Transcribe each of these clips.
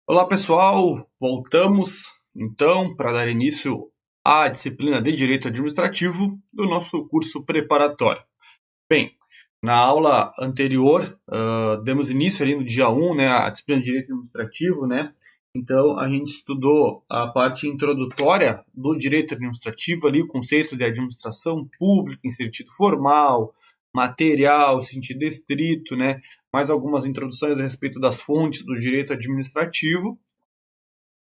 Olá pessoal, voltamos então para dar início à disciplina de Direito Administrativo do nosso curso preparatório. Bem, na aula anterior, demos início ali no dia 1, né, à disciplina de Direito Administrativo, né? Então a gente estudou a parte introdutória do Direito Administrativo ali, o conceito de administração pública em sentido formal, material, sentido estrito, né? Mais algumas introduções a respeito das fontes do direito administrativo,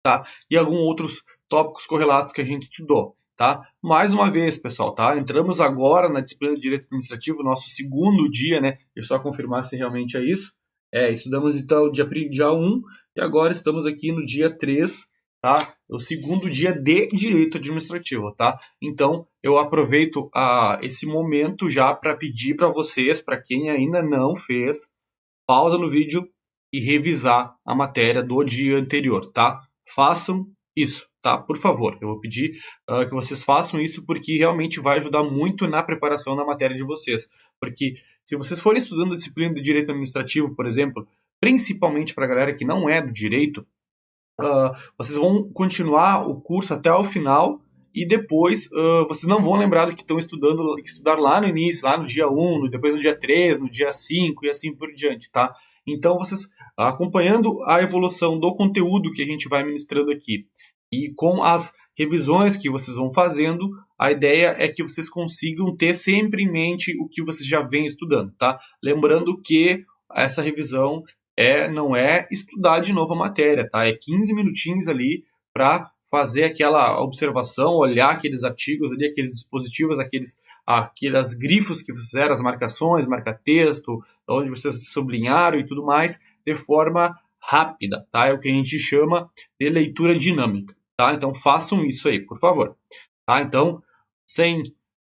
tá? E alguns outros tópicos correlatos que a gente estudou, tá? Mais uma vez, pessoal, tá? Entramos agora na disciplina de Direito Administrativo, nosso segundo dia, né? Deixa eu só confirmar se realmente é isso. Estudamos então dia 1 e agora estamos aqui no dia 3, tá? O segundo dia de Direito Administrativo, tá? Então, eu aproveito esse momento já para pedir para vocês, para quem ainda não fez, pausa no vídeo e revisar a matéria do dia anterior, tá? Façam isso, tá? Por favor, eu vou pedir que vocês façam isso porque realmente vai ajudar muito na preparação da matéria de vocês. Porque se vocês forem estudando a disciplina de direito administrativo, por exemplo, principalmente para a galera que não é do direito, vocês vão continuar o curso até o final e depois vocês não vão lembrar do que estão estudando, que estudaram lá no início, lá no dia 1, depois no dia 3, no dia 5 e assim por diante, tá? Então, vocês acompanhando a evolução do conteúdo que a gente vai ministrando aqui e com as revisões que vocês vão fazendo, a ideia é que vocês consigam ter sempre em mente o que vocês já vêm estudando, tá? Lembrando que essa revisão não é estudar de novo a matéria, tá? É 15 minutinhos ali para fazer aquela observação, olhar aqueles artigos ali, aqueles dispositivos, aquelas grifos que fizeram, as marcações, marca-texto, onde vocês sublinharam e tudo mais, de forma rápida, tá? É o que a gente chama de leitura dinâmica, tá? Então façam isso aí, por favor. Tá? Então, sem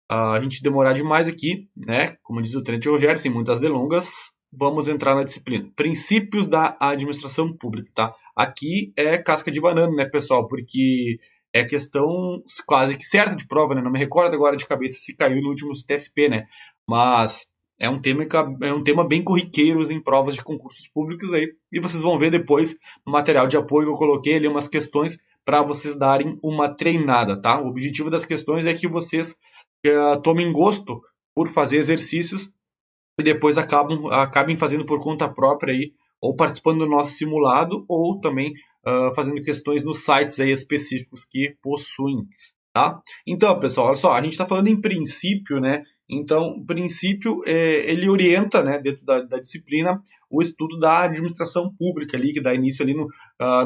a gente demorar demais aqui, né? Como diz o Tenente Rogério, sem muitas delongas, vamos entrar na disciplina. Princípios da administração pública, tá? Aqui é casca de banana, né, pessoal? Porque é questão quase que certa de prova, né? Não me recordo agora de cabeça se caiu no último TSP, né? Mas é um tema bem corriqueiro em provas de concursos públicos aí. E vocês vão ver depois no material de apoio que eu coloquei ali umas questões para vocês darem uma treinada, tá? O objetivo das questões é que vocês tomem gosto por fazer exercícios e depois acabem fazendo por conta própria aí, ou participando do nosso simulado, ou também fazendo questões nos sites aí específicos que possuem, tá? Então, pessoal, olha só, a gente está falando em princípio, né? Então, o princípio, ele orienta, né, dentro da disciplina, o estudo da administração pública, ali, que dá início ali no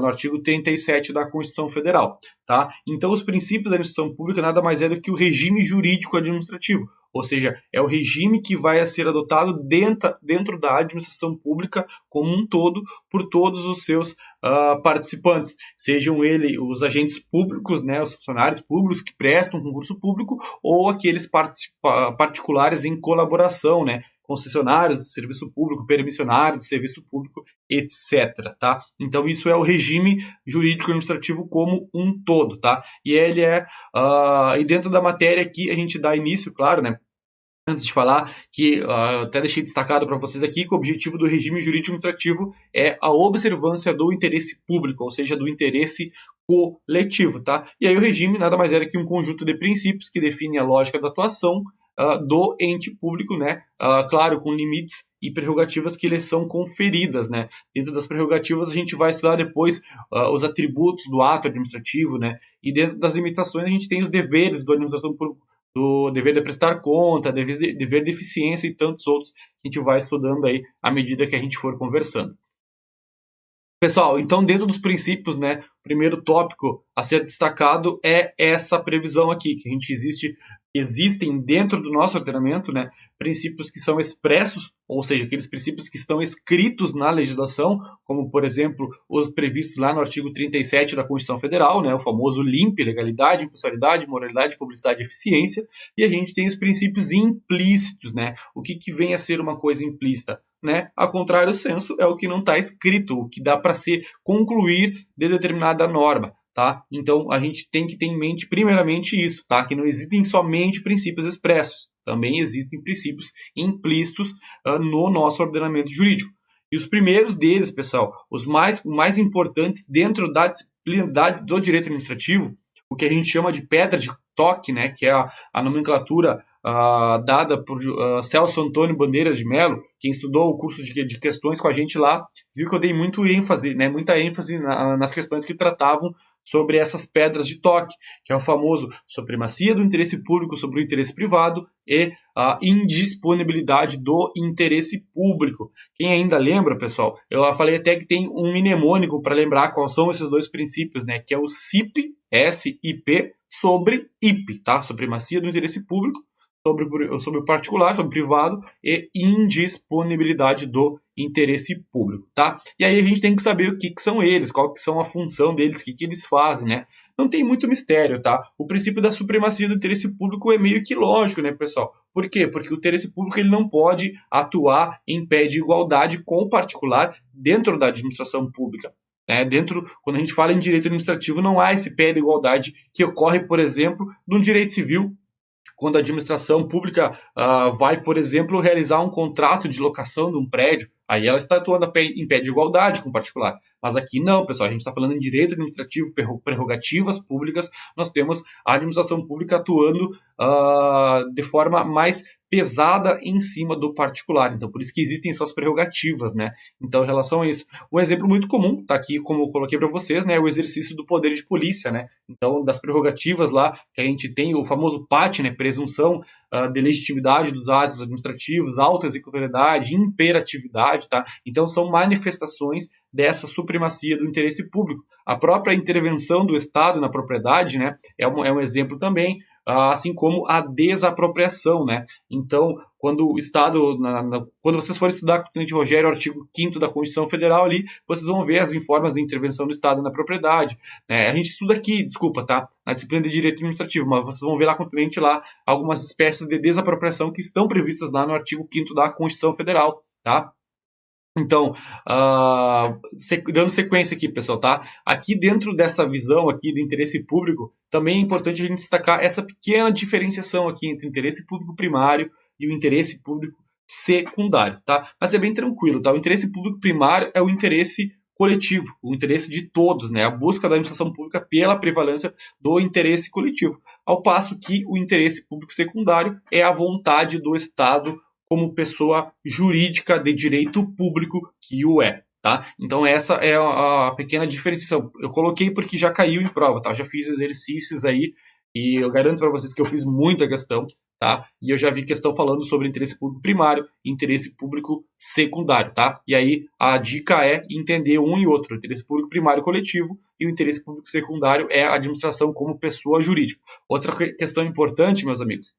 artigo 37 da Constituição Federal, tá? Então, os princípios da administração pública nada mais é do que o regime jurídico administrativo, ou seja, é o regime que vai ser adotado dentro da administração pública como um todo, por todos os seus participantes, sejam eles os agentes públicos, né, os funcionários públicos que prestam concurso público, ou aqueles particulares em colaboração, né, concessionários de serviço público, permissionários de serviço público, etc. Tá? Então, isso é o regime jurídico administrativo como um todo. Tá? E ele e dentro da matéria aqui, a gente dá início, claro, né? Antes de falar, que até deixei destacado para vocês aqui, que o objetivo do regime jurídico administrativo é a observância do interesse público, ou seja, do interesse coletivo, tá? E aí o regime nada mais é que um conjunto de princípios que define a lógica da atuação do ente público, né? Claro, com limites e prerrogativas que lhes são conferidas, né? Dentro das prerrogativas a gente vai estudar depois os atributos do ato administrativo, né? E dentro das limitações a gente tem os deveres do administração pública, do dever de prestar conta, dever de eficiência e tantos outros que a gente vai estudando aí à medida que a gente for conversando. Pessoal, então dentro dos princípios, né, o primeiro tópico a ser destacado é essa previsão aqui, que existem dentro do nosso ordenamento, né, princípios que são expressos, ou seja, aqueles princípios que estão escritos na legislação, como, por exemplo, os previstos lá no artigo 37 da Constituição Federal, né, o famoso LIMP, legalidade, impessoalidade, moralidade, publicidade e eficiência, e a gente tem os princípios implícitos, né, o que vem a ser uma coisa implícita? Né? A contrário senso é o que não está escrito, o que dá para se concluir de determinada norma. Tá? Então, a gente tem que ter em mente, primeiramente, isso, tá? Que não existem somente princípios expressos, também existem princípios implícitos no nosso ordenamento jurídico. E os primeiros deles, pessoal, os mais importantes dentro da disciplina do direito administrativo, o que a gente chama de pedra de toque, né, que é a nomenclatura dada por Celso Antônio Bandeiras de Mello. Quem estudou o curso de questões com a gente lá, viu que eu dei muita ênfase nas questões que tratavam sobre essas pedras de toque, que é o famoso supremacia do interesse público sobre o interesse privado e a indisponibilidade do interesse público. Quem ainda lembra, pessoal, eu falei até que tem um mnemônico para lembrar quais são esses dois princípios, né, que é o SIP, S-I-P, sobre IP, tá? Supremacia do interesse público sobre o particular, sobre o privado e indisponibilidade do interesse público, tá? E aí a gente tem que saber o que são eles, qual que são a função deles, o que eles fazem, né? Não tem muito mistério, tá? O princípio da supremacia do interesse público é meio que lógico, né, pessoal? Por quê? Porque o interesse público ele não pode atuar em pé de igualdade com o particular dentro da administração pública. Quando a gente fala em direito administrativo, não há esse pé de igualdade que ocorre, por exemplo, no direito civil, quando a administração pública vai, por exemplo, realizar um contrato de locação de um prédio, aí ela está atuando em pé de igualdade com o particular. Mas aqui não, pessoal, a gente está falando em direito administrativo, prerrogativas públicas, nós temos a administração pública atuando de forma mais pesada em cima do particular. Então, por isso que existem suas prerrogativas, né? Então, em relação a isso, um exemplo muito comum, está aqui, como eu coloquei para vocês, né, o exercício do poder de polícia, né? Então, das prerrogativas lá, que a gente tem o famoso PAT, né, presunção de legitimidade dos atos administrativos, autoexecutoriedade, imperatividade, tá? Então, são manifestações dessa supremacia do interesse público. A própria intervenção do Estado na propriedade, né, é um exemplo também, assim como a desapropriação, né? Então, quando o Estado, quando vocês forem estudar com o Tenente Rogério, o artigo 5º da Constituição Federal ali, vocês vão ver as formas de intervenção do Estado na propriedade, né? A gente estuda aqui, desculpa, tá? Na disciplina de Direito Administrativo, mas vocês vão ver lá com o Tenente lá algumas espécies de desapropriação que estão previstas lá no artigo 5º da Constituição Federal, tá? Então, dando sequência aqui, pessoal, tá? Aqui dentro dessa visão aqui do interesse público, também é importante a gente destacar essa pequena diferenciação aqui entre o interesse público primário e o interesse público secundário, tá? Mas é bem tranquilo, tá? O interesse público primário é o interesse coletivo, o interesse de todos, né? A busca da administração pública pela prevalência do interesse coletivo, ao passo que o interesse público secundário é a vontade do Estado como pessoa jurídica de direito público que o é, tá? Então essa é a pequena diferenciação. Eu coloquei porque já caiu em prova, tá? Eu já fiz exercícios aí e eu garanto para vocês que eu fiz muita questão, tá? E eu já vi questão falando sobre interesse público primário e interesse público secundário, tá? E aí a dica é entender um e outro. O interesse público primário coletivo e o interesse público secundário é a administração como pessoa jurídica. Outra questão importante, meus amigos,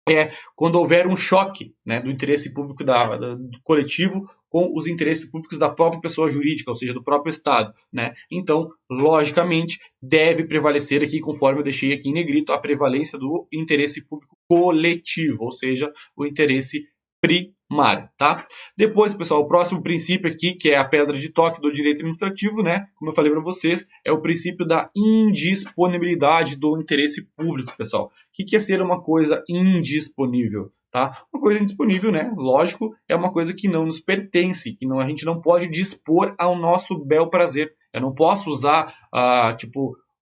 é quando houver um choque, né, do interesse público do coletivo com os interesses públicos da própria pessoa jurídica, ou seja, do próprio Estado, né? Então, logicamente, deve prevalecer aqui, conforme eu deixei aqui em negrito, a prevalência do interesse público coletivo, ou seja, o interesse primário, tá? Depois, pessoal, o próximo princípio aqui, que é a pedra de toque do direito administrativo, né? Como eu falei para vocês, é o princípio da indisponibilidade do interesse público, pessoal. O que é ser uma coisa indisponível? Tá? Uma coisa indisponível, né? Lógico, é uma coisa que não nos pertence, que a gente não pode dispor ao nosso bel prazer. Eu não posso usar,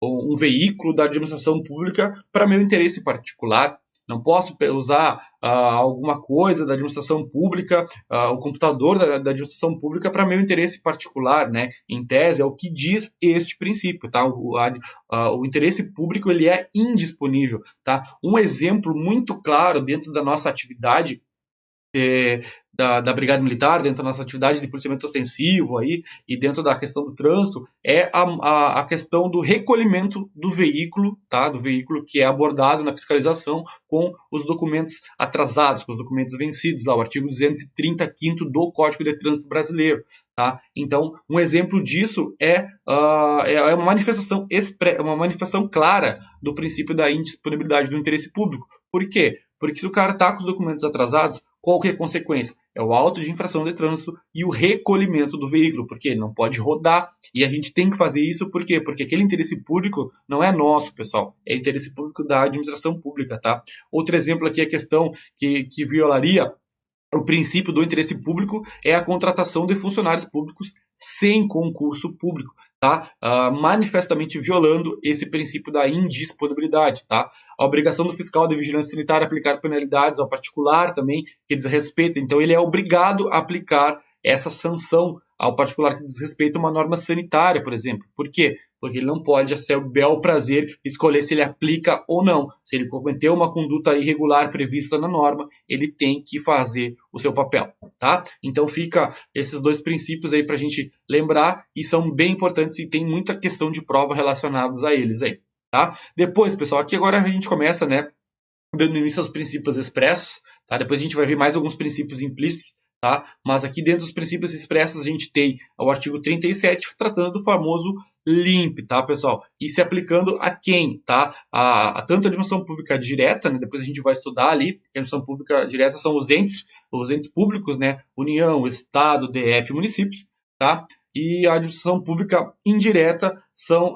um veículo da administração pública para meu interesse particular. Não posso usar alguma coisa da administração pública, o computador da administração pública para meu interesse particular, né? Em tese, é o que diz este princípio, tá? O interesse público ele é indisponível, tá? Um exemplo muito claro dentro da nossa atividade da Brigada Militar, dentro da nossa atividade de policiamento ostensivo aí, e dentro da questão do trânsito, é a questão do recolhimento do veículo, tá? Do veículo que é abordado na fiscalização com os documentos atrasados, com os documentos vencidos, lá, o artigo 235º do Código de Trânsito Brasileiro. Tá? Então, um exemplo disso é uma manifestação clara do princípio da indisponibilidade do interesse público. Por quê? Porque se o cara está com os documentos atrasados, qual que é a consequência? É o auto de infração de trânsito e o recolhimento do veículo, porque ele não pode rodar. E a gente tem que fazer isso por quê? Porque aquele interesse público não é nosso, pessoal. É interesse público da administração pública. Tá? Outro exemplo aqui é a questão que violaria o princípio do interesse público é a contratação de funcionários públicos sem concurso público, tá? Manifestamente violando esse princípio da indisponibilidade, tá? A obrigação do fiscal de vigilância sanitária é aplicar penalidades ao particular também, que desrespeita. Então, ele é obrigado a aplicar essa sanção ao particular que desrespeita uma norma sanitária, por exemplo. Por quê? Porque ele não pode, a seu bel prazer, escolher se ele aplica ou não. Se ele cometeu uma conduta irregular prevista na norma, ele tem que fazer o seu papel, tá? Então fica esses dois princípios aí para a gente lembrar e são bem importantes e tem muita questão de prova relacionados a eles aí, tá? Depois, pessoal, aqui agora a gente começa, né, dando início aos princípios expressos, tá? Depois a gente vai ver mais alguns princípios implícitos, tá? Mas aqui dentro dos princípios expressos a gente tem o artigo 37 tratando do famoso LIMP, tá, pessoal? E se aplicando a quem, tá? A tanto a administração pública direta, né? Depois a gente vai estudar ali, que a administração pública direta são os entes públicos, né? União, Estado, DF, municípios, tá? E a administração pública indireta são,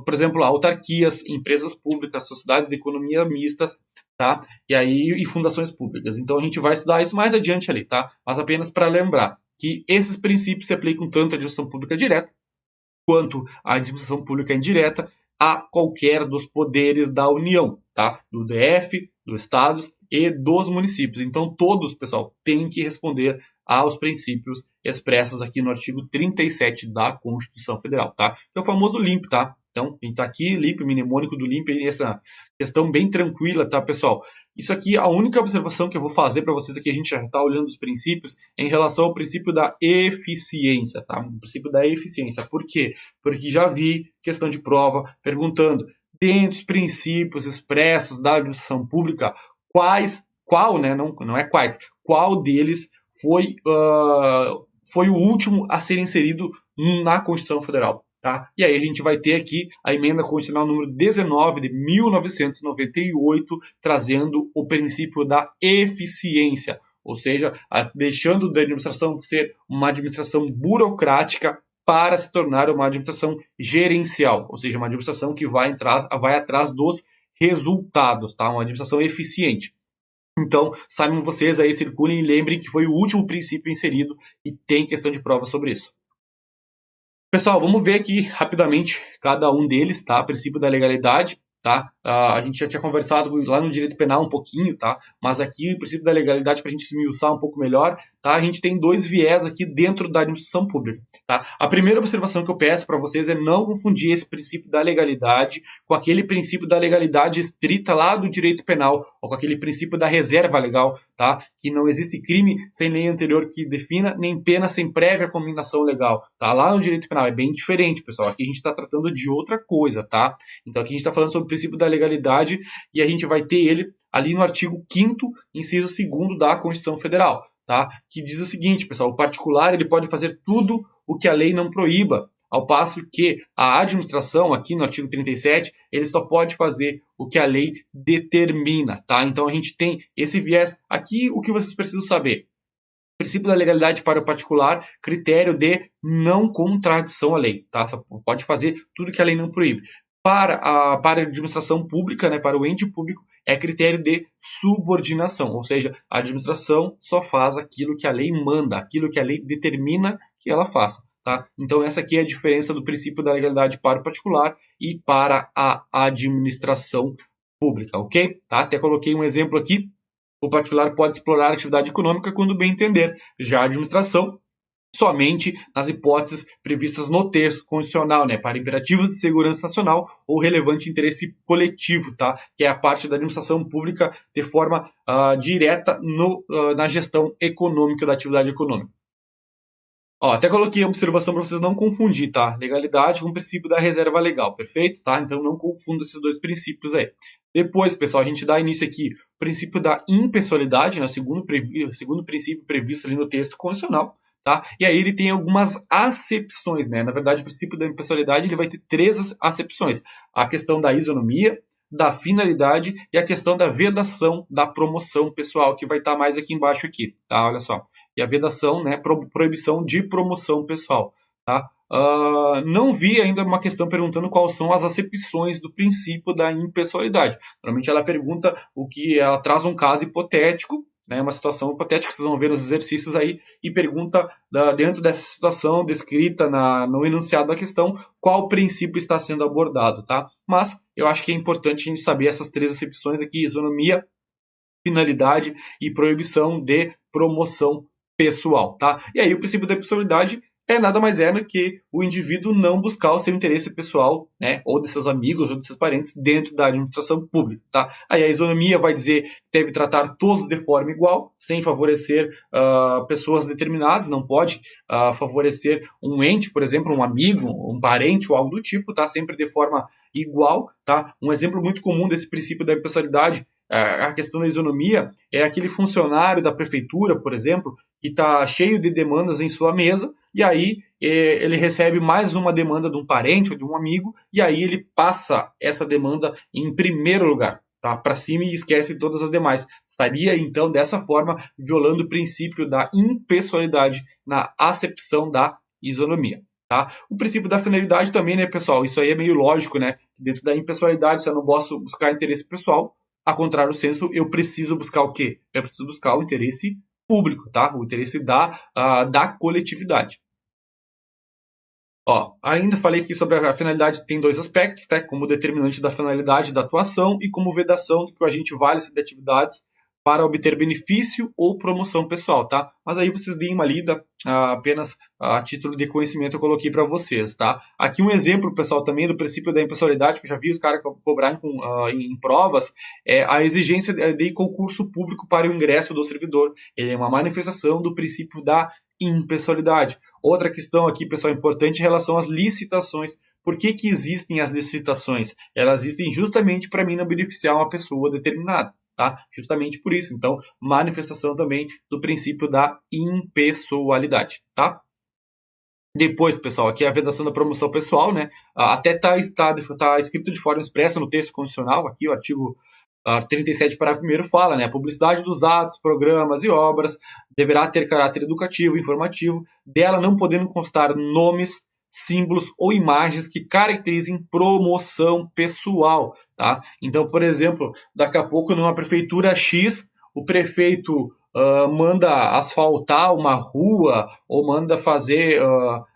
por exemplo, autarquias, empresas públicas, sociedades de economia mistas, tá? E fundações públicas. Então a gente vai estudar isso mais adiante ali, tá? Mas apenas para lembrar que esses princípios se aplicam tanto à administração pública direta quanto à administração pública indireta a qualquer dos poderes da União, tá? Do DF, dos estados e dos municípios. Então todos, pessoal, têm que responder aos princípios expressos aqui no artigo 37 da Constituição Federal, tá? Que é o famoso LIMP, tá? Então, a gente tá aqui, LIMP, mnemônico do LIMP, essa questão bem tranquila, tá, pessoal? Isso aqui, a única observação que eu vou fazer para vocês aqui, a gente já está olhando os princípios, é em relação ao princípio da eficiência, tá? O princípio da eficiência. Por quê? Porque já vi questão de prova perguntando, dentre os princípios expressos da administração pública, qual, né? Não é quais, qual deles foi o último a ser inserido na Constituição Federal. Tá? E aí a gente vai ter aqui a emenda constitucional número 19 de 1998, trazendo o princípio da eficiência, ou seja, deixando da administração ser uma administração burocrática para se tornar uma administração gerencial, ou seja, uma administração que vai atrás dos resultados, tá? Uma administração eficiente. Então, saibam vocês aí, circulem e lembrem que foi o último princípio inserido e tem questão de prova sobre isso. Pessoal, vamos ver aqui rapidamente cada um deles, tá? Princípio da legalidade, tá? A gente já tinha conversado lá no direito penal um pouquinho, tá? Mas aqui o princípio da legalidade, para a gente esmiuçar um pouco melhor, tá? A gente tem dois viés aqui dentro da administração pública, tá? A primeira observação que eu peço para vocês é não confundir esse princípio da legalidade com aquele princípio da legalidade estrita lá do direito penal, ou com aquele princípio da reserva legal, tá? Que não existe crime sem lei anterior que defina, nem pena sem prévia combinação legal, tá? Lá no direito penal é bem diferente, pessoal. Aqui a gente está tratando de outra coisa, tá? Então aqui a gente está falando sobre o princípio da legalidade e a gente vai ter ele ali no artigo 5º, inciso 2º da Constituição Federal, tá? Que diz o seguinte, pessoal, o particular ele pode fazer tudo o que a lei não proíba, ao passo que a administração, aqui no artigo 37, ele só pode fazer o que a lei determina, tá? Então a gente tem esse viés. Aqui o que vocês precisam saber? Princípio da legalidade para o particular, critério de não contradição à lei, tá? Só pode fazer tudo que a lei não proíbe. Para a administração pública, né, para o ente público, é critério de subordinação, ou seja, a administração só faz aquilo que a lei manda, aquilo que a lei determina que ela faça. Tá? Então essa aqui é a diferença do princípio da legalidade para o particular e para a administração pública, ok? Tá? Até coloquei um exemplo aqui. O particular pode explorar a atividade econômica quando bem entender. Já a administração, somente nas hipóteses previstas no texto constitucional, né, para imperativos de segurança nacional ou relevante interesse coletivo, tá? Que é a parte da administração pública de forma direta na gestão econômica da atividade econômica. Ó, até coloquei a observação para vocês não confundir, tá? Legalidade com o princípio da reserva legal, perfeito? Tá? Então não confunda esses dois princípios aí. Depois, pessoal, a gente dá início aqui ao princípio da impessoalidade, né? Segundo princípio previsto ali no texto constitucional, tá? E aí ele tem algumas acepções, né? Na verdade, o princípio da impessoalidade ele vai ter três acepções. A questão da isonomia, da finalidade e a questão da vedação da promoção pessoal, que vai estar mais aqui embaixo aqui, tá? Olha só. E a vedação, né, proibição de promoção pessoal, tá? Não vi ainda uma questão perguntando quais são as acepções do princípio da impessoalidade. Normalmente ela pergunta ela traz um caso hipotético, né, uma situação hipotética que vocês vão ver nos exercícios aí, e pergunta dentro dessa situação descrita no enunciado da questão qual princípio está sendo abordado, tá? Mas eu acho que é importante a gente saber essas três acepções aqui: isonomia, finalidade e proibição de promoção pessoal, tá? E aí o princípio da pessoalidade nada mais do que o indivíduo não buscar o seu interesse pessoal, né, ou de seus amigos ou de seus parentes dentro da administração pública, tá? Aí a isonomia vai dizer que deve tratar todos de forma igual, sem favorecer pessoas determinadas, não pode favorecer um ente, por exemplo, um amigo, um parente ou algo do tipo, tá? Sempre de forma igual, tá? Um exemplo muito comum desse princípio da impessoalidade, a questão da isonomia, é aquele funcionário da prefeitura, por exemplo, que está cheio de demandas em sua mesa, e aí ele recebe mais uma demanda de um parente ou de um amigo, e aí ele passa essa demanda em primeiro lugar, tá, para cima, e esquece todas as demais. Estaria, então, dessa forma, violando o princípio da impessoalidade na acepção da isonomia. Tá? O princípio da finalidade também, né, pessoal? Isso aí é meio lógico, né? Dentro da impessoalidade, se eu não posso buscar interesse pessoal, a contrário do senso, eu preciso buscar o quê? Eu preciso buscar o interesse público, tá? O interesse da coletividade. Ó, ainda falei aqui sobre a finalidade, tem dois aspectos, tá? Como determinante da finalidade da atuação e como vedação do que o agente vale-se de atividades para obter benefício ou promoção pessoal, tá? Mas aí vocês deem uma lida, apenas a título de conhecimento eu coloquei para vocês, tá? Aqui um exemplo, pessoal, também do princípio da impessoalidade, que eu já vi os caras cobrar em provas, é a exigência de concurso público para o ingresso do servidor. Ele é uma manifestação do princípio da impessoalidade. Outra questão aqui, pessoal, importante em relação às licitações. Por que existem as licitações? Elas existem justamente para mim não beneficiar uma pessoa determinada. Tá? Justamente por isso. Então, manifestação também do princípio da impessoalidade. Tá? Depois, pessoal, aqui é a vedação da promoção pessoal, né? Até está escrito de forma expressa no texto constitucional, aqui o artigo 37, parágrafo 1º, fala, né? A publicidade dos atos, programas e obras deverá ter caráter educativo, informativo, dela não podendo constar nomes, símbolos ou imagens que caracterizem promoção pessoal, tá? Então, por exemplo, daqui a pouco numa prefeitura X, o prefeito manda asfaltar uma rua ou manda fazer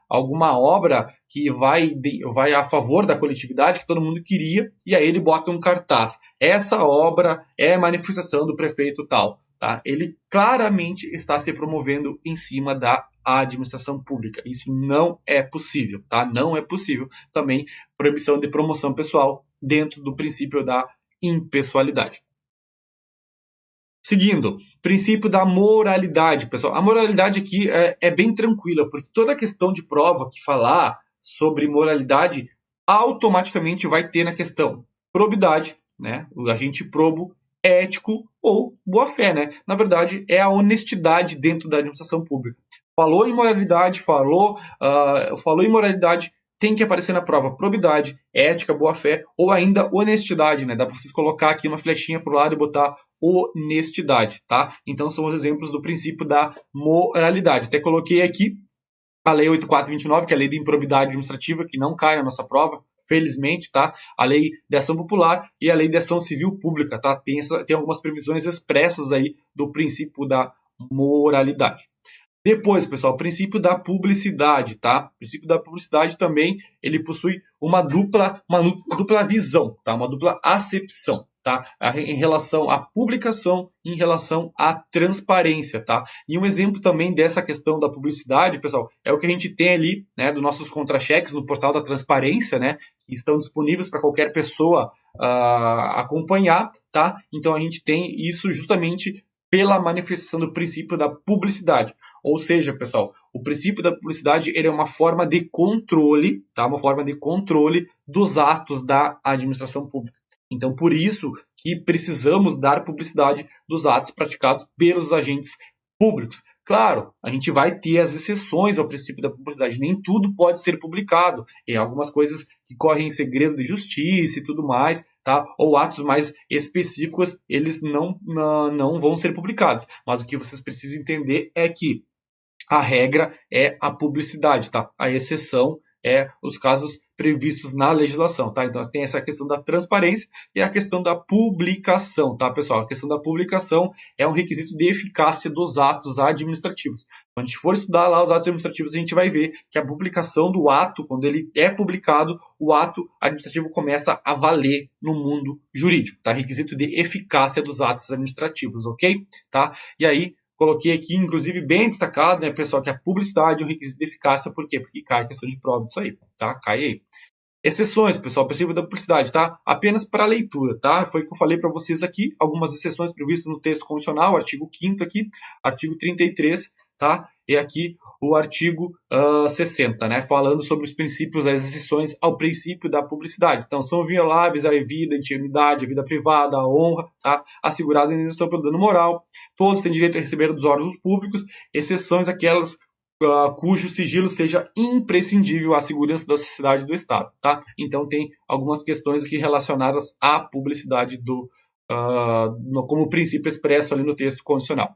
alguma obra que vai a favor da coletividade, que todo mundo queria, e aí ele bota um cartaz. Essa obra é manifestação do prefeito tal. Tá? Ele claramente está se promovendo em cima da administração pública. Isso não é possível. Tá? Não é possível. Também proibição de promoção pessoal dentro do princípio da impessoalidade. Seguindo, princípio da moralidade, pessoal. A moralidade aqui é bem tranquila, porque toda questão de prova que falar sobre moralidade automaticamente vai ter na questão probidade, né? O agente probo, ético ou boa-fé, né? Na verdade, é a honestidade dentro da administração pública. Falou em moralidade, falou em moralidade, tem que aparecer na prova probidade, ética, boa-fé ou ainda honestidade, né? Dá para vocês colocar aqui uma flechinha para o lado e botar honestidade, tá? Então são os exemplos do princípio da moralidade. Até coloquei aqui a Lei 8429, que é a Lei de Improbidade Administrativa, que não cai na nossa prova, felizmente, tá? A Lei de Ação Popular e a Lei de Ação Civil Pública, tá? Tem algumas previsões expressas aí do princípio da moralidade. Depois, pessoal, o princípio da publicidade, tá? O princípio da publicidade também, ele possui uma dupla visão, tá? Uma dupla acepção, tá? Em relação à publicação, em relação à transparência, tá? E um exemplo também dessa questão da publicidade, pessoal, é o que a gente tem ali, né, dos nossos contra-cheques no portal da transparência, né? Que estão disponíveis para qualquer pessoa acompanhar, tá? Então a gente tem isso justamente pela manifestação do princípio da publicidade. Ou seja, pessoal, o princípio da publicidade ele é uma forma de controle, tá? Uma forma de controle dos atos da administração pública. Então, por isso que precisamos dar publicidade dos atos praticados pelos agentes públicos. Claro, a gente vai ter as exceções ao princípio da publicidade. Nem tudo pode ser publicado. E algumas coisas que correm em segredo de justiça e tudo mais, tá? Ou atos mais específicos, eles não vão ser publicados. Mas o que vocês precisam entender é que a regra é a publicidade, tá? A exceção os casos previstos na legislação, tá? Então, tem essa questão da transparência e a questão da publicação, tá, pessoal? A questão da publicação é um requisito de eficácia dos atos administrativos. Quando a gente for estudar lá os atos administrativos, a gente vai ver que a publicação do ato, quando ele é publicado, o ato administrativo começa a valer no mundo jurídico, tá? Requisito de eficácia dos atos administrativos, ok? Tá? E aí, coloquei aqui, inclusive, bem destacado, né, pessoal, que a publicidade é um requisito de eficácia, por quê? Porque cai a questão de prova disso aí, tá? Cai aí. Exceções, pessoal, princípio da publicidade, tá? Apenas para leitura, tá? Foi o que eu falei para vocês aqui, algumas exceções previstas no texto constitucional, artigo 5º aqui, artigo 33, tá? E aqui o artigo 60, né? Falando sobre os princípios, as exceções ao princípio da publicidade. Então, são violáveis a vida, a intimidade, a vida privada, a honra, tá? Assegurada a indenização pelo dano moral. Todos têm direito a receber dos órgãos públicos, exceções aquelas cujo sigilo seja imprescindível à segurança da sociedade e do Estado, tá? Então tem algumas questões aqui relacionadas à publicidade como princípio expresso ali no texto constitucional.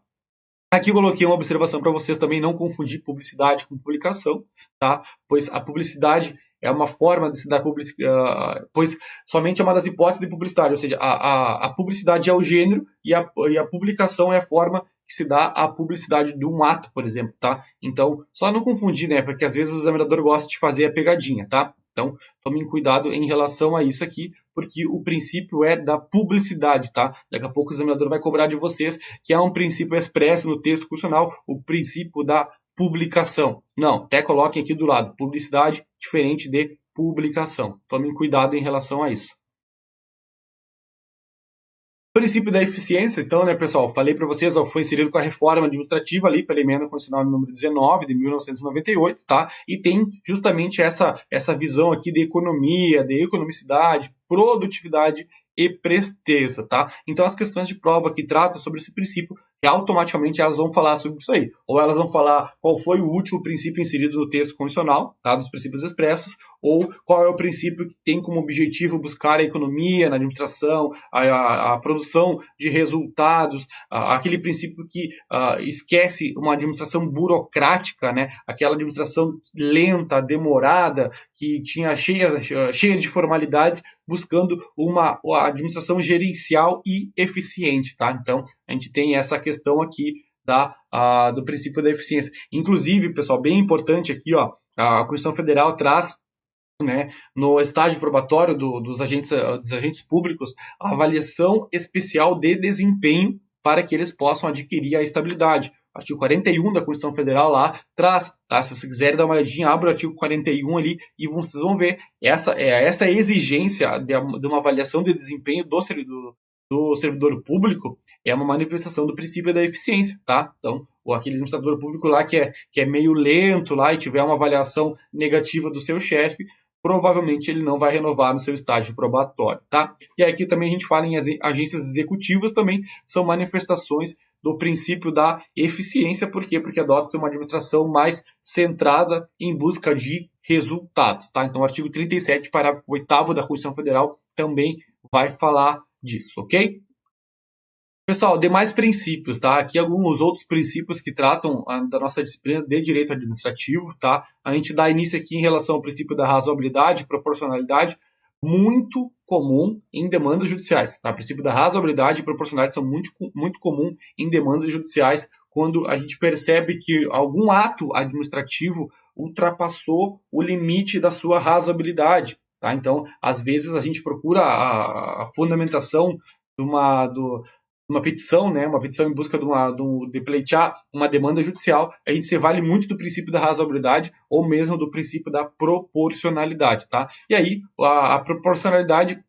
Aqui eu coloquei uma observação para vocês também não confundir publicidade com publicação, tá? Pois a publicidade é uma forma de se dar publicidade, pois somente é uma das hipóteses de publicidade, ou seja, a publicidade é o gênero e a publicação é a forma que se dá a publicidade de um ato, por exemplo, tá? Então, só não confundir, né? Porque às vezes o examinador gosta de fazer a pegadinha, tá? Então, tomem cuidado em relação a isso aqui, porque o princípio é da publicidade, tá? Daqui a pouco o examinador vai cobrar de vocês que há um princípio expresso no texto constitucional, o princípio da publicação. Não, até coloquem aqui do lado, publicidade diferente de publicação. Tomem cuidado em relação a isso. O princípio da eficiência, então, né, pessoal, falei para vocês, foi inserido com a reforma administrativa ali, pela emenda constitucional número 19 de 1998, tá? E tem justamente essa visão aqui de economia, de economicidade, produtividade e presteza, tá? Então, as questões de prova que tratam sobre esse princípio, automaticamente elas vão falar sobre isso aí. Ou elas vão falar qual foi o último princípio inserido no texto constitucional, tá? Dos princípios expressos, ou qual é o princípio que tem como objetivo buscar a economia na administração, a produção de resultados, aquele princípio que esquece uma administração burocrática, né? Aquela administração lenta, demorada, que tinha cheia de formalidades, buscando uma administração gerencial e eficiente, tá? Então, a gente tem essa questão aqui do princípio da eficiência. Inclusive, pessoal, bem importante aqui, ó, a Constituição Federal traz, né, no estágio probatório dos agentes públicos, a avaliação especial de desempenho para que eles possam adquirir a estabilidade. O artigo 41 da Constituição Federal lá traz, tá? Se vocês quiserem dar uma olhadinha, abre o artigo 41 ali e vocês vão ver essa exigência de uma avaliação de desempenho do servidor público é uma manifestação do princípio da eficiência, tá? Então, aquele administrador público lá que é meio lento lá e tiver uma avaliação negativa do seu chefe, provavelmente ele não vai renovar no seu estágio probatório, tá? E aqui também a gente fala em agências executivas, também são manifestações do princípio da eficiência. Por quê? Porque adota-se uma administração mais centrada em busca de resultados, tá? Então, o artigo 37, parágrafo 8º da Constituição Federal também vai falar disso, ok? Pessoal, demais princípios, tá? Aqui alguns outros princípios que tratam da nossa disciplina de direito administrativo, tá? A gente dá início aqui em relação ao princípio da razoabilidade e proporcionalidade, muito comum em demandas judiciais, tá? O princípio da razoabilidade e proporcionalidade são muito comum em demandas judiciais quando a gente percebe que algum ato administrativo ultrapassou o limite da sua razoabilidade, tá? Então, às vezes a gente procura a fundamentação de uma petição, né, uma petição em busca de pleitear uma demanda judicial, a gente se vale muito do princípio da razoabilidade ou mesmo do princípio da proporcionalidade, tá? E aí, a proporcionalidade,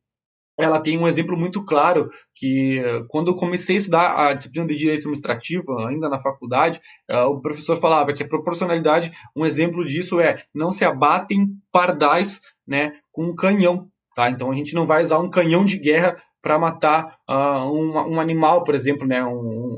ela tem um exemplo muito claro que quando eu comecei a estudar a disciplina de direito administrativo, ainda na faculdade, o professor falava que a proporcionalidade, um exemplo disso é não se abatem pardais, né, com um canhão, tá? Então a gente não vai usar um canhão de guerra para matar um animal, por exemplo, né,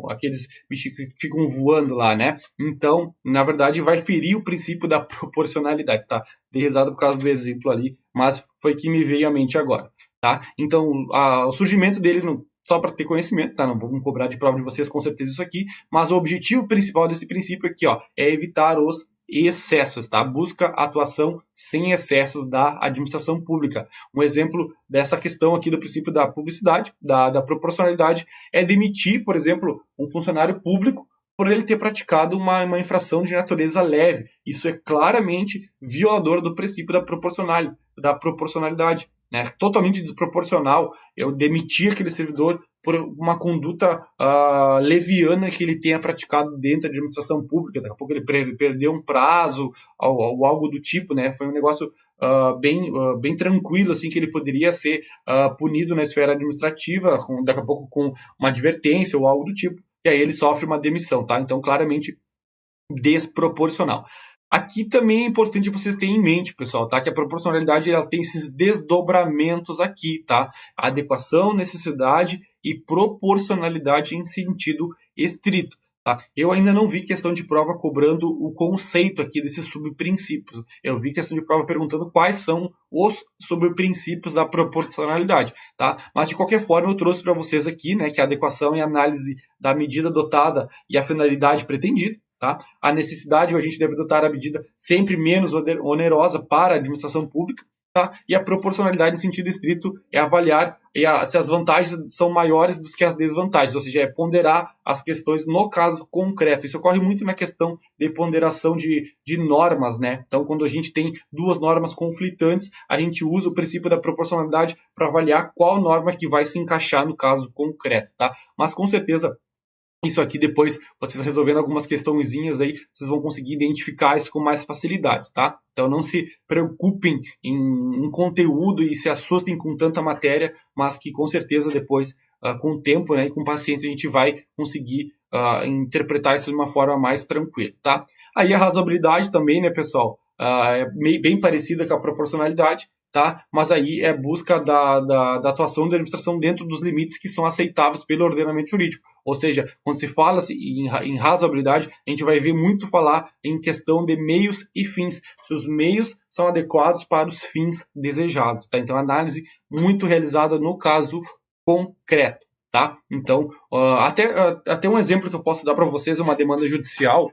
aqueles bichos que ficam voando lá, né? Então, na verdade, vai ferir o princípio da proporcionalidade, tá? Dei risada por causa do exemplo ali, mas foi que me veio à mente agora, tá? Então, o surgimento dele só para ter conhecimento, tá? Não vamos cobrar de prova de vocês com certeza isso aqui, mas o objetivo principal desse princípio aqui, ó, é evitar os excessos, tá? Busca atuação sem excessos da administração pública. Um exemplo dessa questão aqui do princípio da publicidade, da proporcionalidade, é demitir, por exemplo, um funcionário público por ele ter praticado uma infração de natureza leve. Isso é claramente violador do princípio da proporcionalidade. Né? Totalmente desproporcional eu demitir aquele servidor por uma conduta leviana que ele tenha praticado dentro da administração pública. Daqui a pouco ele perdeu um prazo ou algo do tipo. Né? Foi um negócio bem tranquilo, assim, que ele poderia ser punido na esfera administrativa, daqui a pouco com uma advertência ou algo do tipo. E aí ele sofre uma demissão, tá? Então, claramente desproporcional. Aqui também é importante vocês terem em mente, pessoal, tá? Que a proporcionalidade ela tem esses desdobramentos aqui, tá? Adequação, necessidade e proporcionalidade em sentido estrito. Tá? Eu ainda não vi questão de prova cobrando o conceito aqui desses subprincípios. Eu vi questão de prova perguntando quais são os subprincípios da proporcionalidade. Tá? Mas, de qualquer forma, eu trouxe para vocês aqui, né, que a adequação e análise da medida adotada e a finalidade pretendida. Tá? A necessidade, a gente deve adotar a medida sempre menos onerosa para a administração pública. Tá? E a proporcionalidade em sentido estrito é avaliar se as vantagens são maiores do que as desvantagens, ou seja, é ponderar as questões no caso concreto. Isso ocorre muito na questão de ponderação de normas, né? Então, quando a gente tem duas normas conflitantes, a gente usa o princípio da proporcionalidade para avaliar qual norma que vai se encaixar no caso concreto, tá? Mas, com certeza, isso aqui depois, vocês resolvendo algumas questõezinhas aí, vocês vão conseguir identificar isso com mais facilidade, tá? Então não se preocupem em conteúdo e se assustem com tanta matéria, mas que com certeza depois, com o tempo, né, e com paciência, a gente vai conseguir interpretar isso de uma forma mais tranquila, tá? Aí a razoabilidade também, né, pessoal, é bem parecida com a proporcionalidade, tá? Mas aí é busca da atuação da administração dentro dos limites que são aceitáveis pelo ordenamento jurídico. Ou seja, quando se fala em razoabilidade, a gente vai ver muito falar em questão de meios e fins, se os meios são adequados para os fins desejados. Tá? Então, análise muito realizada no caso concreto. Tá? Então, até um exemplo que eu posso dar para vocês é uma demanda judicial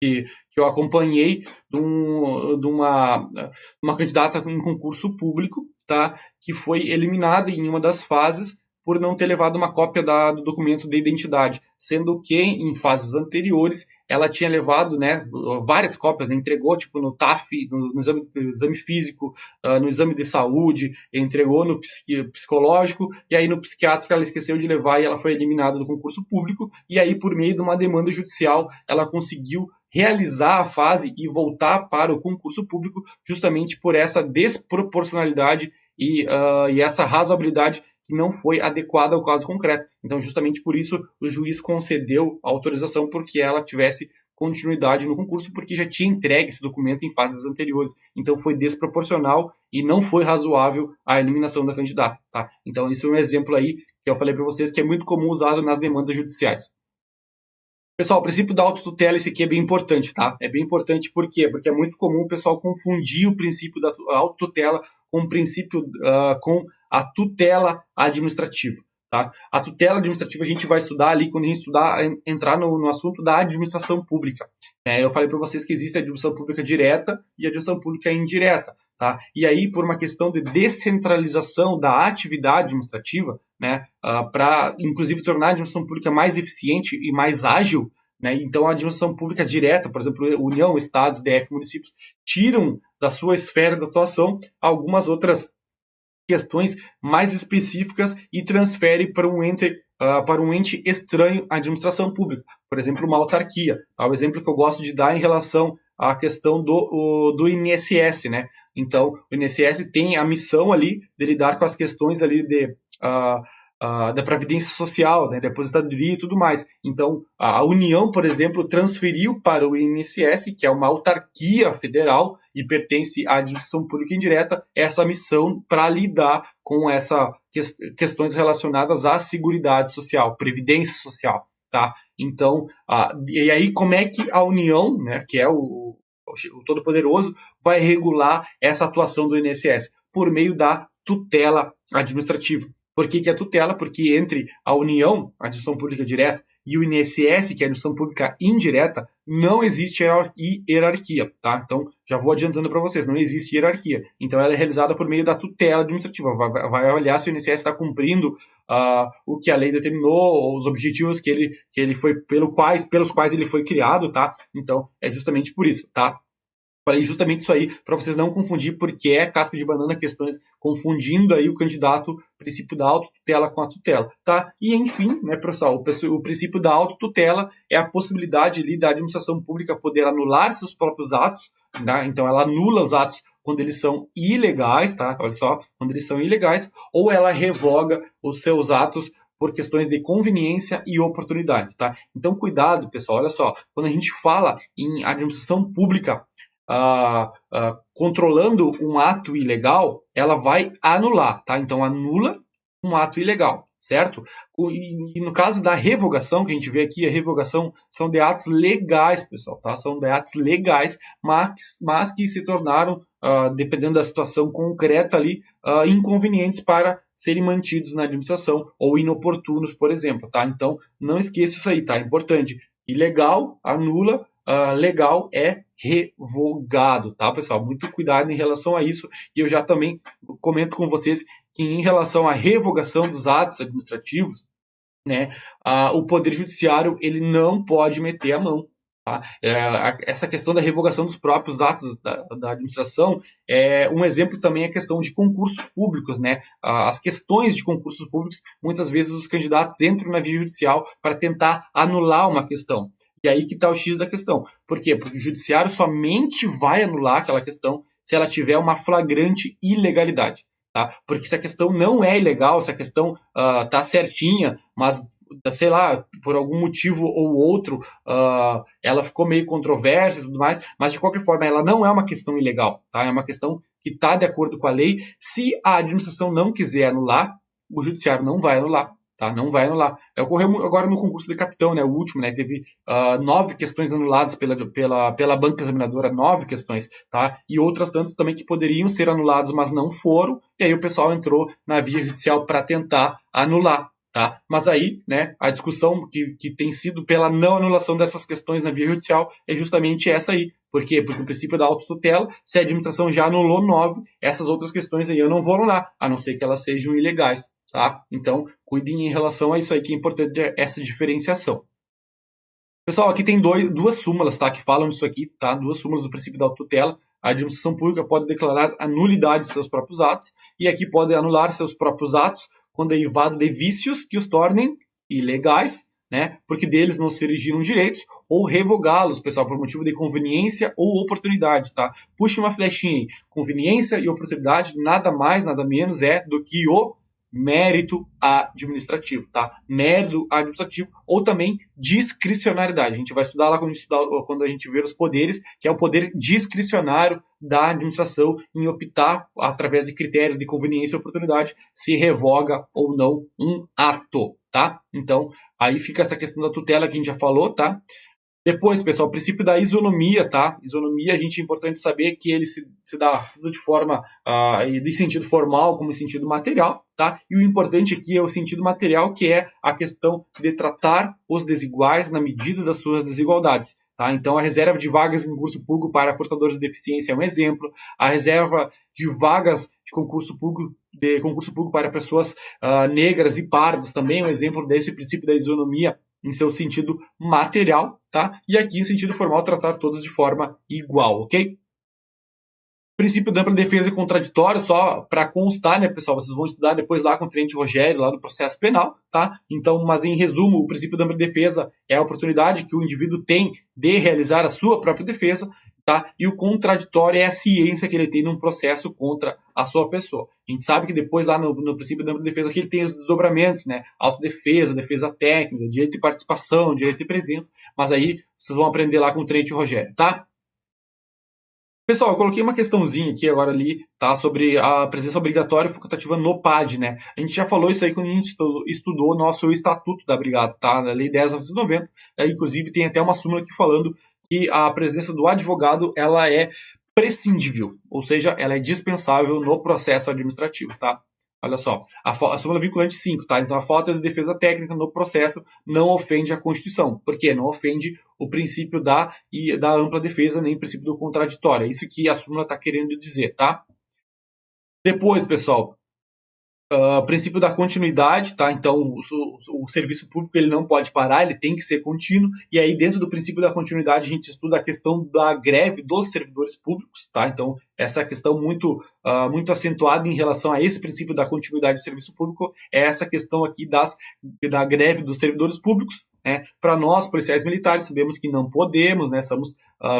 que eu acompanhei de uma candidata em concurso público, tá, que foi eliminada em uma das fases por não ter levado uma cópia do documento de identidade, sendo que em fases anteriores ela tinha levado, né, várias cópias, né, entregou tipo no TAF, no exame físico, no exame de saúde, entregou no psicológico, e aí no psiquiátrico ela esqueceu de levar e ela foi eliminada do concurso público, e aí por meio de uma demanda judicial ela conseguiu realizar a fase e voltar para o concurso público justamente por essa desproporcionalidade e essa razoabilidade que não foi adequada ao caso concreto. Então, justamente por isso, o juiz concedeu a autorização porque ela tivesse continuidade no concurso, porque já tinha entregue esse documento em fases anteriores. Então, foi desproporcional e não foi razoável a eliminação da candidata. Tá? Então, isso é um exemplo aí que eu falei para vocês que é muito comum usado nas demandas judiciais. Pessoal, o princípio da autotutela, esse aqui é bem importante, tá? É bem importante por quê? Porque é muito comum o pessoal confundir o princípio da autotutela com o princípio, com a tutela administrativa, tá? A tutela administrativa a gente vai estudar ali quando a gente entrar no assunto da administração pública. Eu falei para vocês que existe a administração pública direta e a administração pública indireta. Tá? E aí, por uma questão de descentralização da atividade administrativa, né, para, inclusive, tornar a administração pública mais eficiente e mais ágil, né, então a administração pública direta, por exemplo, União, Estados, DF, municípios, tiram da sua esfera de atuação algumas outras questões mais específicas e transferem para um ente estranho à administração pública, por exemplo, uma autarquia. O exemplo que eu gosto de dar em relação à questão do INSS, né? Então, o INSS tem a missão ali de lidar com as questões ali da previdência social, né, da aposentadoria e tudo mais. Então, a União, por exemplo, transferiu para o INSS, que é uma autarquia federal e pertence à administração pública indireta, essa missão para lidar com essas questões relacionadas à seguridade social, previdência social. Tá? Então, e aí como é que a União, né, que é o Todo-Poderoso, vai regular essa atuação do INSS? Por meio da tutela administrativa. Por que é tutela? Porque entre a União, a Administração Pública Direta, e o INSS, que é a Administração Pública Indireta, não existe hierarquia, tá? Então, já vou adiantando para vocês, não existe hierarquia. Então, ela é realizada por meio da tutela administrativa. Vai avaliar se o INSS está cumprindo o que a lei determinou, os objetivos que ele foi, pelos quais ele foi criado, tá? Então, é justamente por isso, tá? Falei justamente isso aí, para vocês não confundir, porque é casca de banana questões, confundindo aí o candidato, princípio da autotutela com a tutela, tá? E enfim, né, pessoal, o princípio da autotutela é a possibilidade ali da administração pública poder anular seus próprios atos, né? Então ela anula os atos quando eles são ilegais, tá? Olha só, quando eles são ilegais, ou ela revoga os seus atos por questões de conveniência e oportunidade, tá? Então cuidado, pessoal, olha só, quando a gente fala em administração pública, controlando um ato ilegal, ela vai anular, tá? Então anula um ato ilegal, certo? E no caso da revogação, que a gente vê aqui, a revogação são de atos legais, pessoal, tá? São de atos legais, mas que se tornaram, dependendo da situação concreta ali, inconvenientes para serem mantidos na administração ou inoportunos, por exemplo, tá? Então não esqueça isso aí, tá? Importante. Ilegal, anula, legal é revogado, tá, pessoal? Muito cuidado em relação a isso. E eu já também comento com vocês que em relação à revogação dos atos administrativos, né, o Poder Judiciário ele não pode meter a mão. Tá? Essa questão da revogação dos próprios atos da administração, um exemplo também é a questão de concursos públicos. Né? As questões de concursos públicos, muitas vezes os candidatos entram na via judicial para tentar anular uma questão. E aí que está o X da questão. Por quê? Porque o judiciário somente vai anular aquela questão se ela tiver uma flagrante ilegalidade. Tá? Porque se a questão não é ilegal, se a questão está certinha, mas, sei lá, por algum motivo ou outro, ela ficou meio controversa e tudo mais, mas de qualquer forma ela não é uma questão ilegal. Tá? É uma questão que está de acordo com a lei. Se a administração não quiser anular, o judiciário não vai anular. Tá? Não vai anular. Ocorreu agora no concurso de capitão, né? O último, né? Teve 9 questões anuladas pela banca examinadora, 9 questões, tá? E outras tantas também que poderiam ser anuladas, mas não foram, e aí o pessoal entrou na via judicial para tentar anular. Tá? Mas aí, né, a discussão que tem sido pela não anulação dessas questões na via judicial é justamente essa aí. Por quê? Porque o princípio da autotutela, se a administração já anulou 9, essas outras questões aí eu não vou anular, a não ser que elas sejam ilegais. Tá? Então, cuidem em relação a isso aí, que é importante essa diferenciação. Pessoal, aqui tem duas súmulas, tá, que falam disso aqui, tá? Duas súmulas do princípio da autotutela. A administração pública pode declarar a nulidade de seus próprios atos e aqui pode anular seus próprios atos quando derivado de vícios que os tornem ilegais, né? Porque deles não se originam direitos, ou revogá-los, pessoal, por motivo de conveniência ou oportunidade, tá? Puxa uma flechinha aí. Conveniência e oportunidade nada mais, nada menos é do que o mérito administrativo, tá? Mérito administrativo ou também discricionariedade. A gente vai estudar lá quando a gente vê os poderes, que é o poder discricionário da administração em optar, através de critérios de conveniência e oportunidade, se revoga ou não um ato, tá? Então, aí fica essa questão da tutela que a gente já falou, tá? Depois, pessoal, o princípio da isonomia, tá? Isonomia, a gente é importante saber que ele se dá tanto de forma de sentido formal como em sentido material, tá? E o importante aqui é o sentido material, que é a questão de tratar os desiguais na medida das suas desigualdades. Tá? Então, a reserva de vagas em concurso público para portadores de deficiência é um exemplo. A reserva de vagas de concurso público para pessoas negras e pardas também é um exemplo desse princípio da isonomia em seu sentido material, tá? E aqui em sentido formal tratar todos de forma igual, ok? Princípio da ampla defesa e contraditório, só para constar, né, pessoal? Vocês vão estudar depois lá com o Tenente Rogério, lá no processo penal, tá? Então, mas em resumo, o princípio da ampla defesa é a oportunidade que o indivíduo tem de realizar a sua própria defesa, tá? E o contraditório é a ciência que ele tem num processo contra a sua pessoa. A gente sabe que depois lá no princípio da ampla defesa que ele tem os desdobramentos, né? Autodefesa, defesa técnica, direito de participação, direito de presença, mas aí vocês vão aprender lá com o Tenente Rogério, tá? Pessoal, eu coloquei uma questãozinha aqui agora ali, tá? Sobre a presença obrigatória e facultativa no PAD, né? A gente já falou isso aí quando a gente estudou o nosso Estatuto da Brigada, tá? A Lei 10.990. Inclusive, tem até uma súmula aqui falando que a presença do advogado, ela é prescindível, ou seja, ela é dispensável no processo administrativo, tá? Olha só, a súmula vinculante 5, tá? Então a falta de defesa técnica no processo não ofende a Constituição. Por quê? Não ofende o princípio da ampla defesa, nem o princípio do contraditório. É isso que a súmula está querendo dizer, tá? Depois, pessoal, princípio da continuidade, tá? Então, o serviço público ele não pode parar, ele tem que ser contínuo. E aí, dentro do princípio da continuidade, a gente estuda a questão da greve dos servidores públicos, tá? Então, essa questão muito acentuada em relação a esse princípio da continuidade do serviço público é essa questão aqui da greve dos servidores públicos, né? Para nós, policiais militares, sabemos que não podemos, né? Somos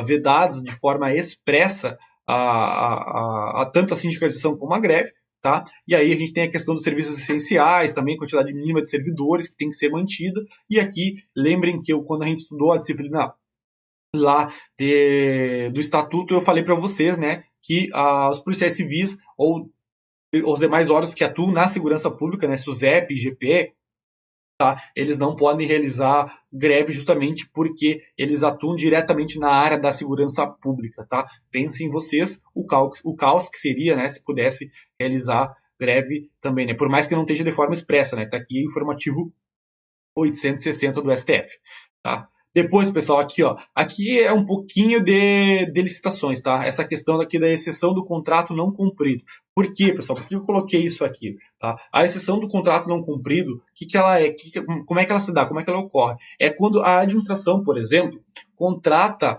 vedados de forma expressa a tanto a sindicalização como a greve. Tá? E aí a gente tem a questão dos serviços essenciais, também quantidade mínima de servidores que tem que ser mantida. E aqui, lembrem que quando a gente estudou a disciplina lá do Estatuto, eu falei para vocês, né, que os policiais civis ou os demais órgãos que atuam na segurança pública, né, SUSEP, IGP, tá? Eles não podem realizar greve justamente porque eles atuam diretamente na área da segurança pública, tá? Pensem em vocês o caos que seria, né, se pudesse realizar greve também, né? Por mais que não esteja de forma expressa, né? Tá aqui o informativo 860 do STF, tá? Depois, pessoal, aqui, ó, aqui é um pouquinho de licitações, tá? Essa questão aqui da exceção do contrato não cumprido. Por quê, pessoal? Por que eu coloquei isso aqui? Tá? A exceção do contrato não cumprido, que ela é? Como é que ela se dá? Como é que ela ocorre? É quando a administração, por exemplo, contrata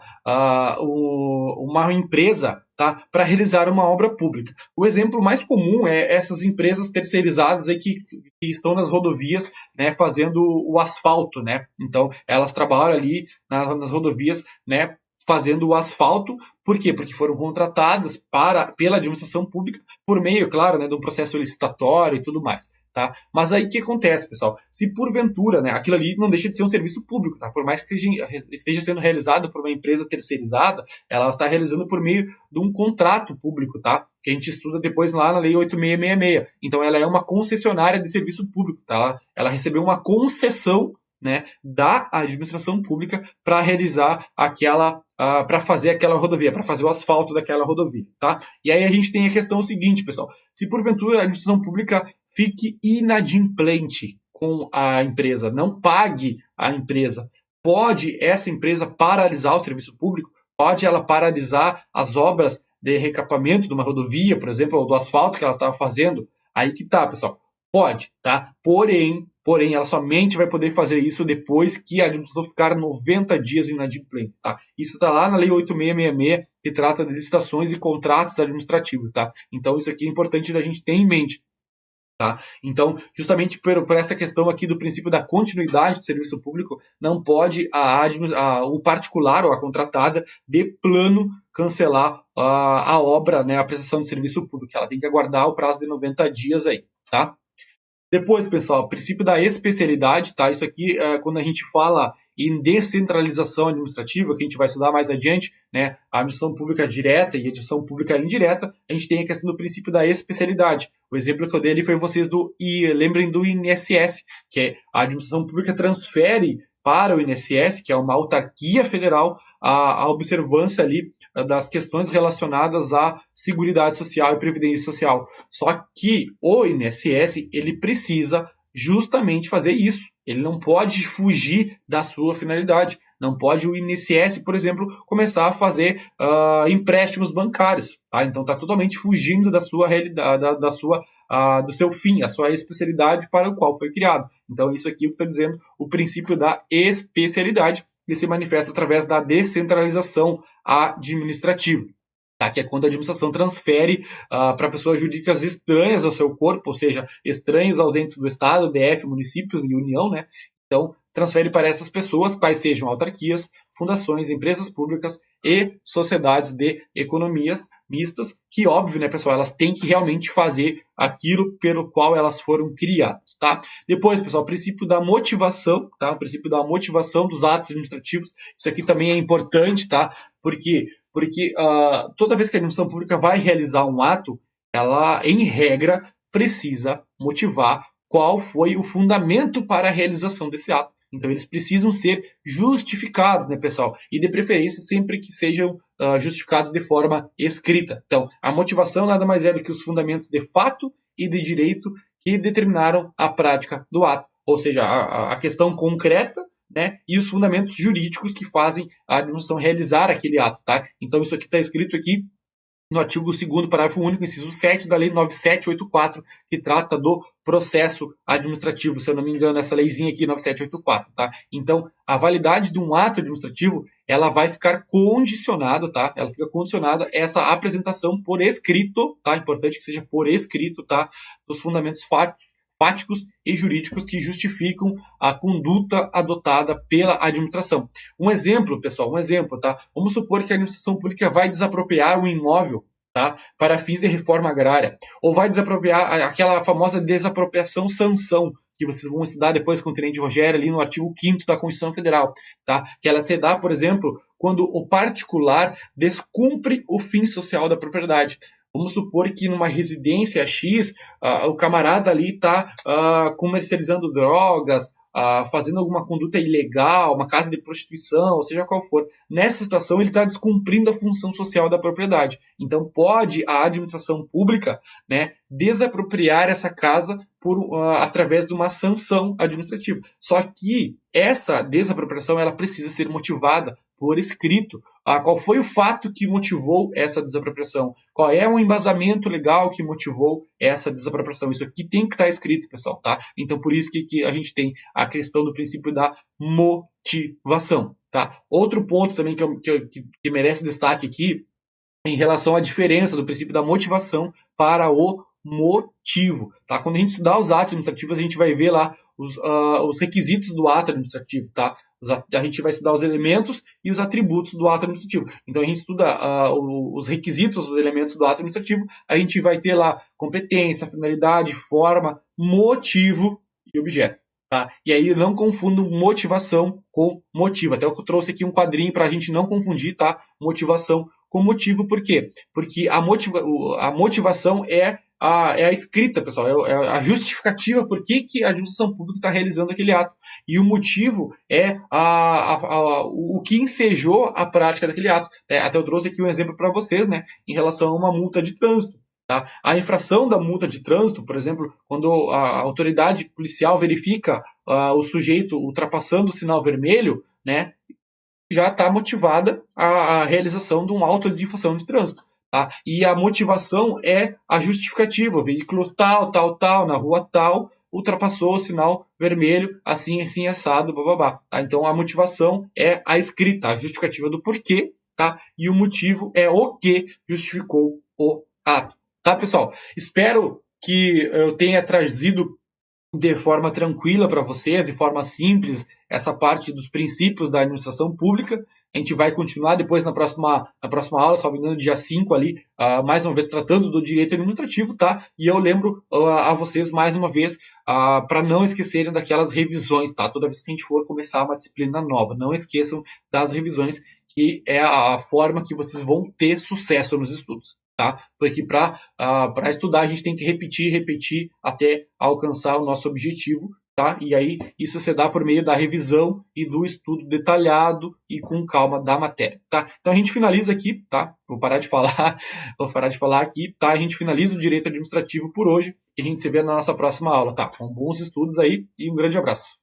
uma empresa, tá, para realizar uma obra pública. O exemplo mais comum é essas empresas terceirizadas aí que estão nas rodovias, né, fazendo o asfalto, né? Então, elas trabalham ali nas rodovias, né, fazendo o asfalto. Por quê? Porque foram contratadas pela administração pública por meio, claro, né, de um processo licitatório e tudo mais. Tá? Mas aí o que acontece, pessoal? Se porventura, né, aquilo ali não deixa de ser um serviço público, tá? Por mais que esteja sendo realizado por uma empresa terceirizada, ela está realizando por meio de um contrato público, tá? Que a gente estuda depois lá na Lei 8666. Então ela é uma concessionária de serviço público, tá? Ela recebeu uma concessão, né, da administração pública para realizar para fazer aquela rodovia, para fazer o asfalto daquela rodovia, tá? E aí a gente tem a questão seguinte, pessoal, se porventura a administração pública fique inadimplente com a empresa, não pague a empresa, pode essa empresa paralisar o serviço público? Pode ela paralisar as obras de recapamento de uma rodovia, por exemplo, ou do asfalto que ela estava fazendo? Aí que tá, pessoal. Pode, tá? Porém, ela somente vai poder fazer isso depois que a administração ficar 90 dias inadimplente, tá? Isso está lá na Lei 8666, que trata de licitações e contratos administrativos, tá? Então, isso aqui é importante da gente ter em mente. Tá? Então, justamente por essa questão aqui do princípio da continuidade do serviço público, não pode o particular ou a contratada de plano cancelar a obra, né, a prestação de serviço público. Ela tem que aguardar o prazo de 90 dias aí, tá? Depois, pessoal, princípio da especialidade, tá? Isso aqui, quando a gente fala em descentralização administrativa, que a gente vai estudar mais adiante, né? A administração pública direta e a administração pública indireta, a gente tem a questão do princípio da especialidade. O exemplo que eu dei ali foi vocês lembrem do INSS, que é a administração pública transfere para o INSS, que é uma autarquia federal, a observância ali das questões relacionadas à Seguridade Social e Previdência Social. Só que o INSS, ele precisa justamente fazer isso. Ele não pode fugir da sua finalidade. Não pode o INSS, por exemplo, começar a fazer empréstimos bancários. Tá? Então está totalmente fugindo da sua realidade, do seu fim, a sua especialidade para o qual foi criado. Então isso aqui é o que está dizendo o princípio da especialidade, que se manifesta através da descentralização administrativa. Tá? Que é quando a administração transfere para pessoas jurídicas estranhas ao seu corpo, ou seja, estranhos aos entes do Estado, DF, municípios e União, né? Então, transfere para essas pessoas, quais sejam autarquias, fundações, empresas públicas e sociedades de economias mistas, que, óbvio, né, pessoal, elas têm que realmente fazer aquilo pelo qual elas foram criadas, tá? Depois, pessoal, o princípio da motivação, tá? O princípio da motivação dos atos administrativos, isso aqui também é importante, tá? Porque toda vez que a administração pública vai realizar um ato, ela, em regra, precisa motivar qual foi o fundamento para a realização desse ato. Então, eles precisam ser justificados, né, pessoal? E, de preferência, sempre que sejam justificados de forma escrita. Então, a motivação nada mais é do que os fundamentos de fato e de direito que determinaram a prática do ato, ou seja, a questão concreta, né, e os fundamentos jurídicos que fazem a administração realizar aquele ato. Tá? Então, isso aqui está escrito aqui no artigo 2º, parágrafo único, inciso 7 da Lei 9784, que trata do processo administrativo, se eu não me engano, essa leizinha aqui, 9784, tá? Então, a validade de um ato administrativo, ela vai ficar condicionada, tá? Ela fica condicionada a essa apresentação por escrito, tá? Importante que seja por escrito, tá? Dos fundamentos fáticos e jurídicos que justificam a conduta adotada pela administração. Um exemplo, pessoal, tá? Vamos supor que a administração pública vai desapropriar um imóvel, tá? Para fins de reforma agrária, ou vai desapropriar aquela famosa desapropriação sanção, que vocês vão estudar depois com o Tenente Rogério ali no artigo 5º da Constituição Federal, tá? Que ela se dá, por exemplo, quando o particular descumpre o fim social da propriedade. Vamos supor que numa residência X, o camarada ali está comercializando drogas, fazendo alguma conduta ilegal, uma casa de prostituição, ou seja qual for. Nessa situação, ele está descumprindo a função social da propriedade. Então, pode a administração pública, né, desapropriar essa casa através de uma sanção administrativa. Só que essa desapropriação ela precisa ser motivada por escrito. Qual foi o fato que motivou essa desapropriação? Qual é o embasamento legal que motivou essa desapropriação? Isso aqui tem que estar escrito, pessoal, tá? Então, por isso que a gente tem a questão do princípio da motivação, tá? Outro ponto também que merece destaque aqui, em relação à diferença do princípio da motivação para o motivo. Tá? Quando a gente estudar os atos administrativos, a gente vai ver lá os requisitos do ato administrativo. Tá? A gente vai estudar os elementos e os atributos do ato administrativo. Então, a gente estuda os requisitos, os elementos do ato administrativo, a gente vai ter lá competência, finalidade, forma, motivo e objeto. Tá? E aí não confundam motivação com motivo. Até eu trouxe aqui um quadrinho para a gente não confundir, tá? Motivação com motivo. Por quê? Porque a motivação é a escrita, pessoal, é a justificativa por que a administração pública está realizando aquele ato. E o motivo é o que ensejou a prática daquele ato. Até eu trouxe aqui um exemplo para vocês, né, em relação a uma multa de trânsito. Tá? A infração da multa de trânsito, por exemplo, quando a autoridade policial verifica o sujeito ultrapassando o sinal vermelho, né, já está motivada a realização de um auto de infração de trânsito. Tá? E a motivação é a justificativa. O veículo tal, na rua tal, ultrapassou o sinal vermelho, assim, assado, bababá. Tá? Então, a motivação é a escrita, a justificativa do porquê, tá? E o motivo é o que justificou o ato. Tá, pessoal? Espero que eu tenha trazido de forma tranquila para vocês, de forma simples, essa parte dos princípios da administração pública. A gente vai continuar depois na próxima aula, salvo engano, dia 5 ali, mais uma vez tratando do direito administrativo, tá? E eu lembro a vocês mais uma vez para não esquecerem daquelas revisões, tá? Toda vez que a gente for começar uma disciplina nova, não esqueçam das revisões, que é a forma que vocês vão ter sucesso nos estudos. Tá? Porque para estudar a gente tem que repetir até alcançar o nosso objetivo, tá? E aí isso se dá por meio da revisão e do estudo detalhado e com calma da matéria, tá? Então a gente finaliza aqui, tá? Vou parar de falar aqui, tá? A gente finaliza o direito administrativo por hoje e a gente se vê na nossa próxima aula, tá? Com bons estudos aí e um grande abraço.